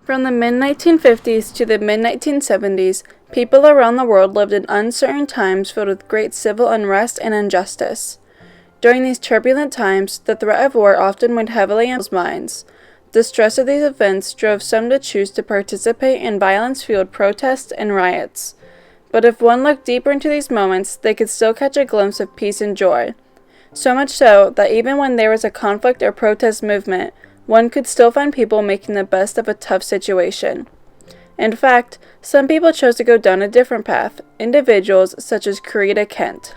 From the mid-1950s to the mid-1970s, people around the world lived in uncertain times filled with great civil unrest and injustice. During these turbulent times, the threat of war often weighed heavily on people's minds. The stress of these events drove some to choose to participate in violence-fueled protests and riots. But if one looked deeper into these moments, they could still catch a glimpse of peace and joy. So much so that even when there was a conflict or protest movement, one could still find people making the best of a tough situation. In fact, some people chose to go down a different path, individuals such as Corita Kent.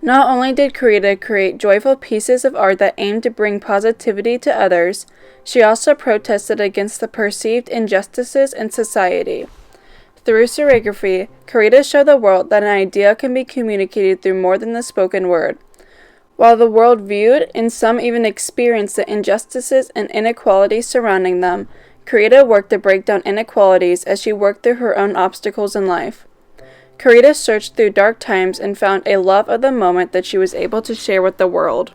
Not only did Corita create joyful pieces of art that aimed to bring positivity to others, she also protested against the perceived injustices in society. Through serigraphy, Corita showed the world that an idea can be communicated through more than the spoken word. While the world viewed, and some even experienced, the injustices and inequalities surrounding them, Corita worked to break down inequalities as she worked through her own obstacles in life. Corita searched through dark times and found a love of the moment that she was able to share with the world.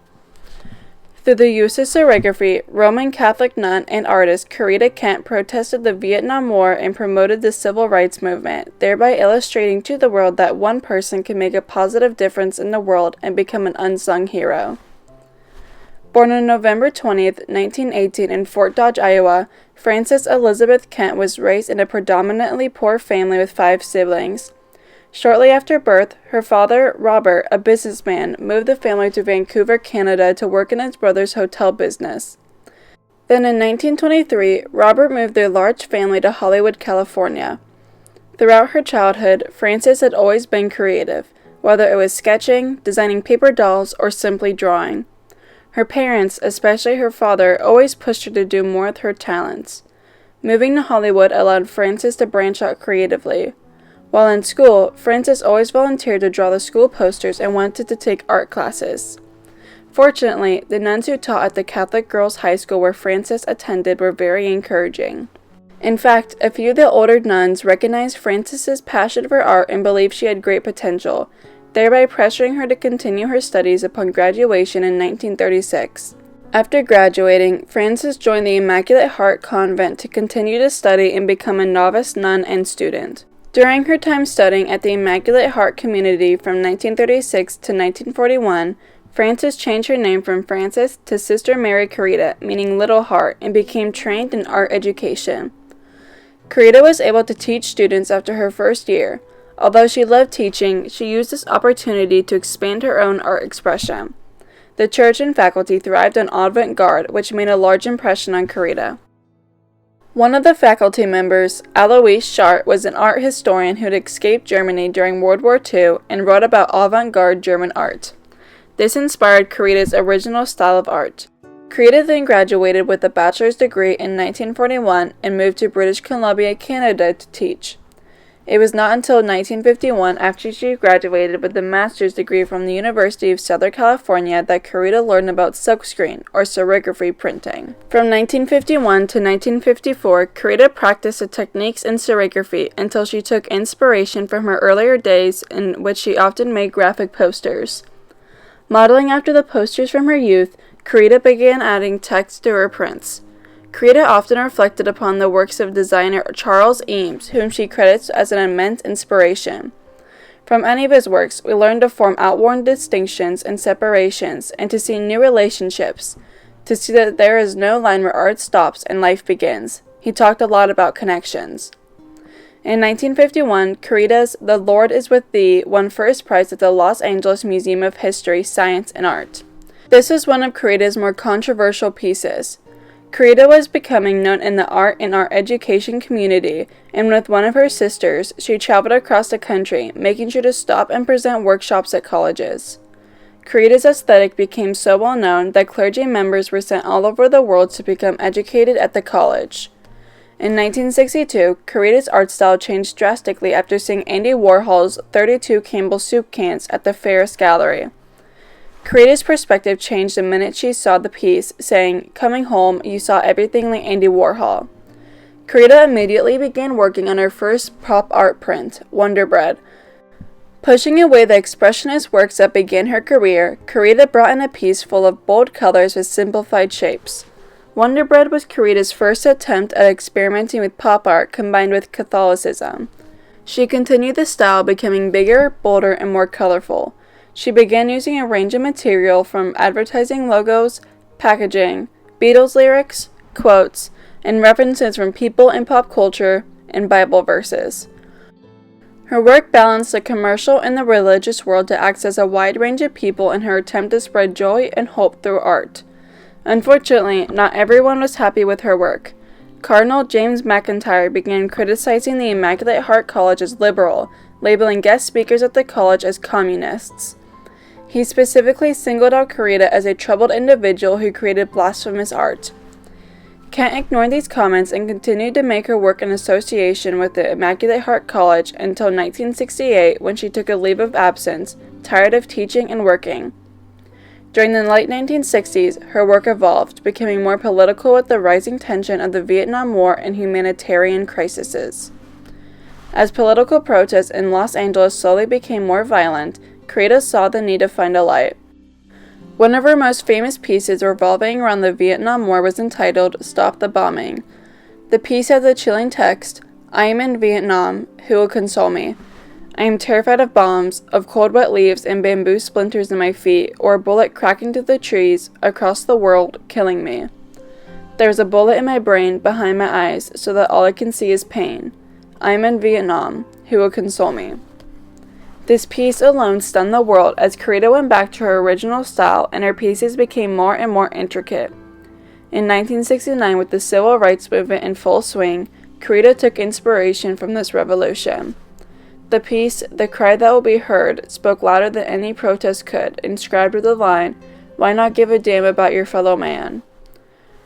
Through the use of serigraphy, Roman Catholic nun and artist Corita Kent protested the Vietnam War and promoted the civil rights movement, thereby illustrating to the world that one person can make a positive difference in the world and become an unsung hero. Born on November 20th, 1918 in Fort Dodge, Iowa, Frances Elizabeth Kent was raised in a predominantly poor family with 5 siblings. Shortly after birth, her father, Robert, a businessman, moved the family to Vancouver, Canada to work in his brother's hotel business. Then in 1923, Robert moved their large family to Hollywood, California. Throughout her childhood, Frances had always been creative, whether it was sketching, designing paper dolls, or simply drawing. Her parents, especially her father, always pushed her to do more with her talents. Moving to Hollywood allowed Frances to branch out creatively. While in school, Frances always volunteered to draw the school posters and wanted to take art classes. Fortunately, the nuns who taught at the Catholic Girls' High School where Frances attended were very encouraging. In fact, a few of the older nuns recognized Frances's passion for art and believed she had great potential, thereby pressuring her to continue her studies upon graduation in 1936. After graduating, Frances joined the Immaculate Heart Convent to continue to study and become a novice nun and student. During her time studying at the Immaculate Heart Community from 1936 to 1941, Frances changed her name from Frances to Sister Mary Corita, meaning Little Heart, and became trained in art education. Corita was able to teach students after her first year. Although she loved teaching, she used this opportunity to expand her own art expression. The church and faculty thrived on avant-garde, which made a large impression on Corita. One of the faculty members, Alois Schardt, was an art historian who had escaped Germany during World War II and wrote about avant-garde German art. This inspired Corita's original style of art. Corita then graduated with a bachelor's degree in 1941 and moved to British Columbia, Canada to teach. It was not until 1951, after she graduated with a master's degree from the University of Southern California, that Corita learned about silkscreen, or serigraphy printing. From 1951 to 1954, Corita practiced the techniques in serigraphy until she took inspiration from her earlier days in which she often made graphic posters. Modeling after the posters from her youth, Corita began adding text to her prints. Corita often reflected upon the works of designer Charles Eames, whom she credits as an immense inspiration. From any of his works, we learn to form outworn distinctions and separations, and to see new relationships, to see that there is no line where art stops and life begins. He talked a lot about connections. In 1951, Corita's The Lord is with Thee won first prize at the Los Angeles Museum of History, Science, and Art. This was one of Corita's more controversial pieces. Corita was becoming known in the art and art education community, and with one of her sisters, she traveled across the country, making sure to stop and present workshops at colleges. Corita's aesthetic became so well known that clergy members were sent all over the world to become educated at the college. In 1962, Corita's art style changed drastically after seeing Andy Warhol's 32 Campbell soup cans at the Ferris Gallery. Corita's perspective changed the minute she saw the piece, saying, "Coming home, you saw everything like Andy Warhol." Corita immediately began working on her first pop art print, Wonder Bread. Pushing away the expressionist works that began her career, Corita brought in a piece full of bold colors with simplified shapes. Wonder Bread was Corita's first attempt at experimenting with pop art combined with Catholicism. She continued the style, becoming bigger, bolder, and more colorful. She began using a range of material from advertising logos, packaging, Beatles lyrics, quotes, and references from people in pop culture and Bible verses. Her work balanced the commercial and the religious world to access a wide range of people in her attempt to spread joy and hope through art. Unfortunately, not everyone was happy with her work. Cardinal James McIntyre began criticizing the Immaculate Heart College as liberal, labeling guest speakers at the college as communists. He specifically singled out Corita as a troubled individual who created blasphemous art. Kent ignored these comments and continued to make her work in association with the Immaculate Heart College until 1968, when she took a leave of absence, tired of teaching and working. During the late 1960s, her work evolved, becoming more political with the rising tension of the Vietnam War and humanitarian crises. As political protests in Los Angeles slowly became more violent, Corita saw the need to find a light. One of her most famous pieces revolving around the Vietnam War was entitled "Stop the Bombing." The piece has a chilling text, "I am in Vietnam, who will console me? I am terrified of bombs, of cold wet leaves and bamboo splinters in my feet, or a bullet cracking through the trees across the world, killing me. There is a bullet in my brain, behind my eyes, so that all I can see is pain. I am in Vietnam, who will console me?" This piece alone stunned the world as Corita went back to her original style and her pieces became more and more intricate. In 1969, with the civil rights movement in full swing, Corita took inspiration from this revolution. The piece, "The Cry That Will Be Heard," spoke louder than any protest could, inscribed with the line, "Why not give a damn about your fellow man?"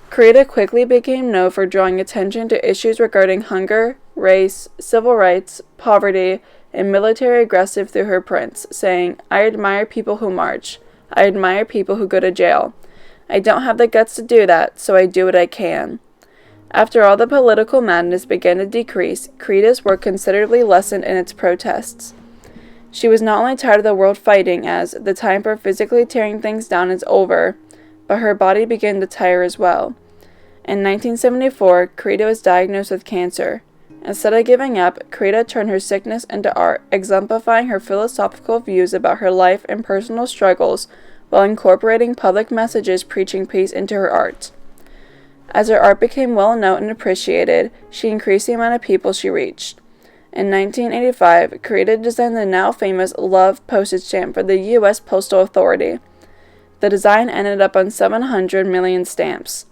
Corita quickly became known for drawing attention to issues regarding hunger, race, civil rights, poverty, and military aggression through her prints, saying, "I admire people who march. I admire people who go to jail. I don't have the guts to do that, so I do what I can." After all the political madness began to decrease, Corita's work considerably lessened in its protests. She was not only tired of the world fighting, as the time for physically tearing things down is over, but her body began to tire as well. In 1974, Corita was diagnosed with cancer. Instead of giving up, Corita turned her sickness into art, exemplifying her philosophical views about her life and personal struggles while incorporating public messages preaching peace into her art. As her art became well known and appreciated, she increased the amount of people she reached. In 1985, Corita designed the now famous Love postage stamp for the U.S. Postal Authority. The design ended up on 700 million stamps.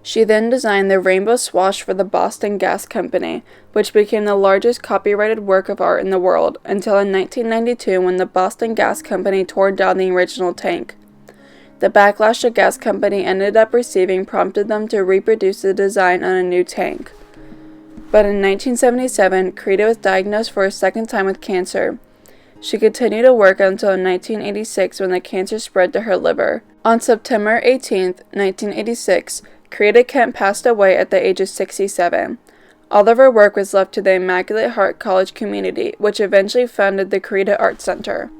She then designed the Rainbow Swash for the Boston Gas Company, which became the largest copyrighted work of art in the world, until in 1992 when the Boston Gas Company tore down the original tank. The backlash the gas company ended up receiving prompted them to reproduce the design on a new tank. But in 1977, Corita was diagnosed for a second time with cancer. She continued to work until 1986 when the cancer spread to her liver. On September 18, 1986, Corita Kent passed away at the age of 67. All of her work was left to the Immaculate Heart College community, which eventually founded the Corita Art Center.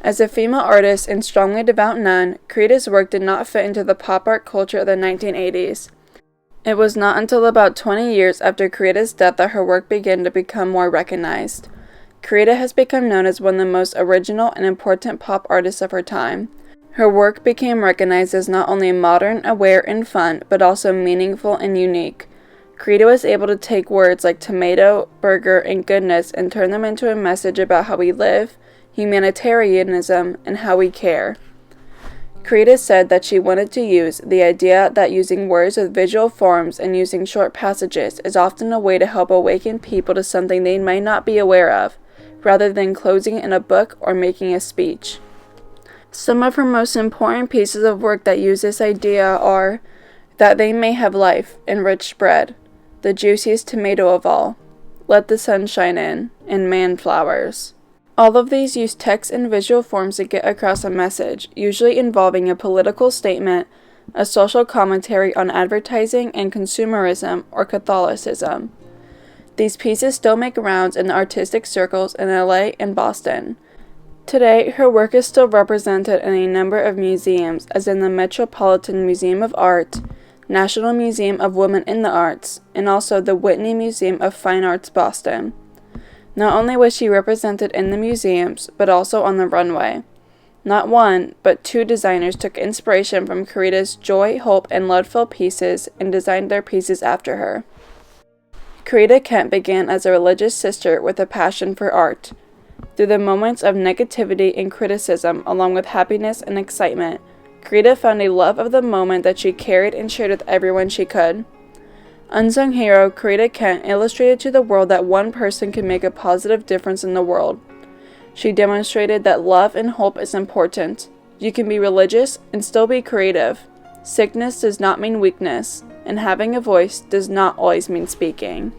As a female artist and strongly devout nun, Corita's work did not fit into the pop art culture of the 1980s. It was not until about 20 years after Corita's death that her work began to become more recognized. Corita has become known as one of the most original and important pop artists of her time. Her work became recognized as not only modern, aware, and fun, but also meaningful and unique. Corita was able to take words like tomato, burger, and goodness and turn them into a message about how we live, humanitarianism, and how we care. Corita said that she wanted to use the idea that using words with visual forms and using short passages is often a way to help awaken people to something they might not be aware of, rather than closing it in a book or making a speech. Some of her most important pieces of work that use this idea are "That They May Have Life" and "Rich Bread," "The Juiciest Tomato of All," "Let the Sun Shine In," and "Man Flowers." All of these use text and visual forms to get across a message, usually involving a political statement, a social commentary on advertising and consumerism or Catholicism. These pieces still make rounds in artistic circles in LA and Boston. Today, her work is still represented in a number of museums, as in the Metropolitan Museum of Art, National Museum of Women in the Arts, and also the Whitney Museum of Fine Arts, Boston. Not only was she represented in the museums, but also on the runway. Not one, but two designers took inspiration from Corita's joy, hope, and love-filled pieces and designed their pieces after her. Corita Kent began as a religious sister with a passion for art. Through the moments of negativity and criticism, along with happiness and excitement, Corita found a love of the moment that she carried and shared with everyone she could. Unsung hero Corita Kent illustrated to the world that one person can make a positive difference in the world. She demonstrated that love and hope is important. You can be religious and still be creative. Sickness does not mean weakness, and having a voice does not always mean speaking.